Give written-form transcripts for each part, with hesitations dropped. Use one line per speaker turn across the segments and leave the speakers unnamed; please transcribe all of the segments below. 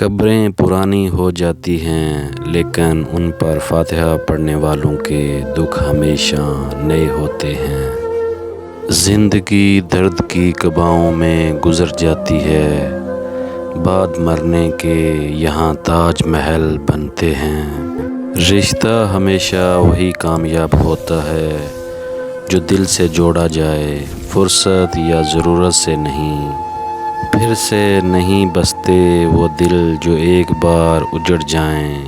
قبریں پرانی ہو جاتی ہیں لیکن ان پر فاتحہ پڑھنے والوں کے دکھ ہمیشہ نئے ہوتے ہیں۔ زندگی درد کی قباؤں میں گزر جاتی ہے، بعد مرنے کے یہاں تاج محل بنتے ہیں۔ رشتہ ہمیشہ وہی کامیاب ہوتا ہے جو دل سے جوڑا جائے، فرصت یا ضرورت سے نہیں۔ پھر سے نہیں بستے وہ دل جو ایک بار اجڑ جائیں۔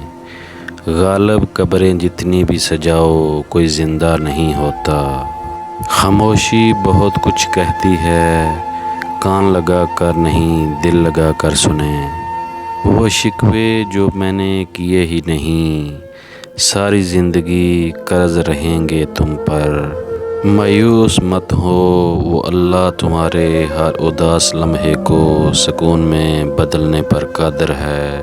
غالب قبریں جتنی بھی سجاؤ کوئی زندہ نہیں ہوتا۔ خاموشی بہت کچھ کہتی ہے، کان لگا کر نہیں دل لگا کر سنیں۔ وہ شکوے جو میں نے کیے ہی نہیں، ساری زندگی قرض رہیں گے تم پر۔ مایوس مت ہو، وہ اللہ تمہارے ہر اداس لمحے کو سکون میں بدلنے پر قادر ہے۔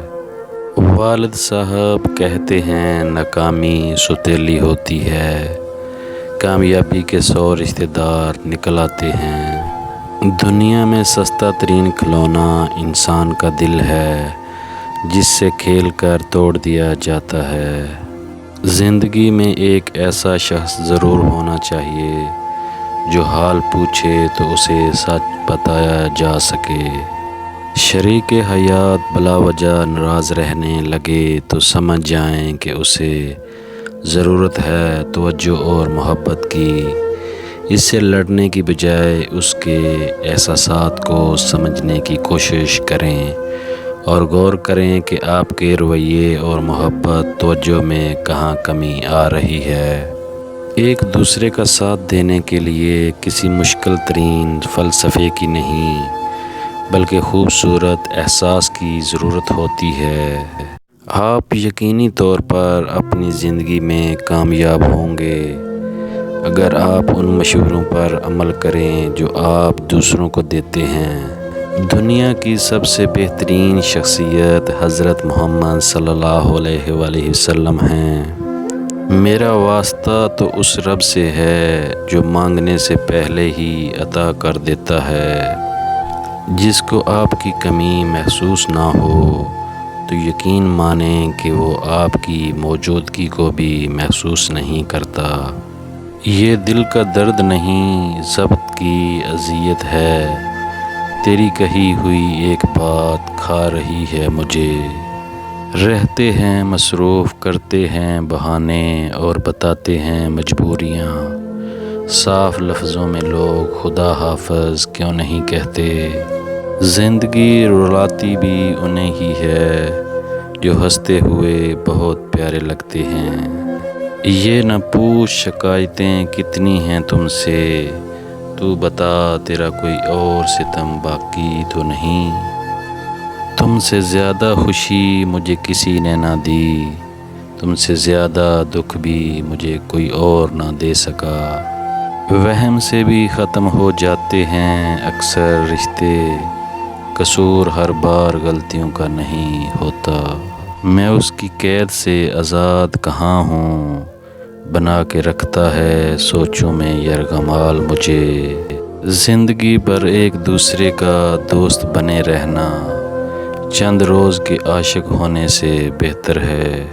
والد صاحب کہتے ہیں ناکامی ستیلی ہوتی ہے، کامیابی کے 100 رشتہ دار نکل آتے ہیں۔ دنیا میں سستا ترین کھلونا انسان کا دل ہے، جس سے کھیل کر توڑ دیا جاتا ہے۔ زندگی میں ایک ایسا شخص ضرور ہونا چاہیے جو حال پوچھے تو اسے سچ بتایا جا سکے۔ شریک حیات بلا وجہ ناراض رہنے لگے تو سمجھ جائیں کہ اسے ضرورت ہے توجہ اور محبت کی۔ اس سے لڑنے کی بجائے اس کے احساسات کو سمجھنے کی کوشش کریں اور غور کریں کہ آپ کے رویے اور محبت توجہ میں کہاں کمی آ رہی ہے۔ ایک دوسرے کا ساتھ دینے کے لیے کسی مشکل ترین فلسفے کی نہیں بلکہ خوبصورت احساس کی ضرورت ہوتی ہے۔ آپ یقینی طور پر اپنی زندگی میں کامیاب ہوں گے اگر آپ ان مشوروں پر عمل کریں جو آپ دوسروں کو دیتے ہیں۔ دنیا کی سب سے بہترین شخصیت حضرت محمد صلی اللہ علیہ وآلہ وسلم ہیں۔ میرا واسطہ تو اس رب سے ہے جو مانگنے سے پہلے ہی عطا کر دیتا ہے۔ جس کو آپ کی کمی محسوس نہ ہو تو یقین مانیں کہ وہ آپ کی موجودگی کو بھی محسوس نہیں کرتا۔ یہ دل کا درد نہیں ضبط کی اذیت ہے، تیری کہی ہوئی ایک بات کھا رہی ہے مجھے۔ رہتے ہیں مصروف، کرتے ہیں بہانے اور بتاتے ہیں مجبوریاں۔ صاف لفظوں میں لوگ خدا حافظ کیوں نہیں کہتے؟ زندگی رلاتی بھی انہیں ہی ہے جو ہنستے ہوئے بہت پیارے لگتے ہیں۔ یہ نہ پوچھ شکایتیں کتنی ہیں تم سے، تو بتا تیرا کوئی اور ستم باقی تو نہیں۔ تم سے زیادہ خوشی مجھے کسی نے نہ دی، تم سے زیادہ دکھ بھی مجھے کوئی اور نہ دے سکا۔ وہم سے بھی ختم ہو جاتے ہیں اکثر رشتے، قصور ہر بار غلطیوں کا نہیں ہوتا۔ میں اس کی قید سے آزاد کہاں ہوں، بنا کے رکھتا ہے سوچوں میں یرغمال مجھے۔ زندگی بھر ایک دوسرے کا دوست بنے رہنا چند روز کے عاشق ہونے سے بہتر ہے۔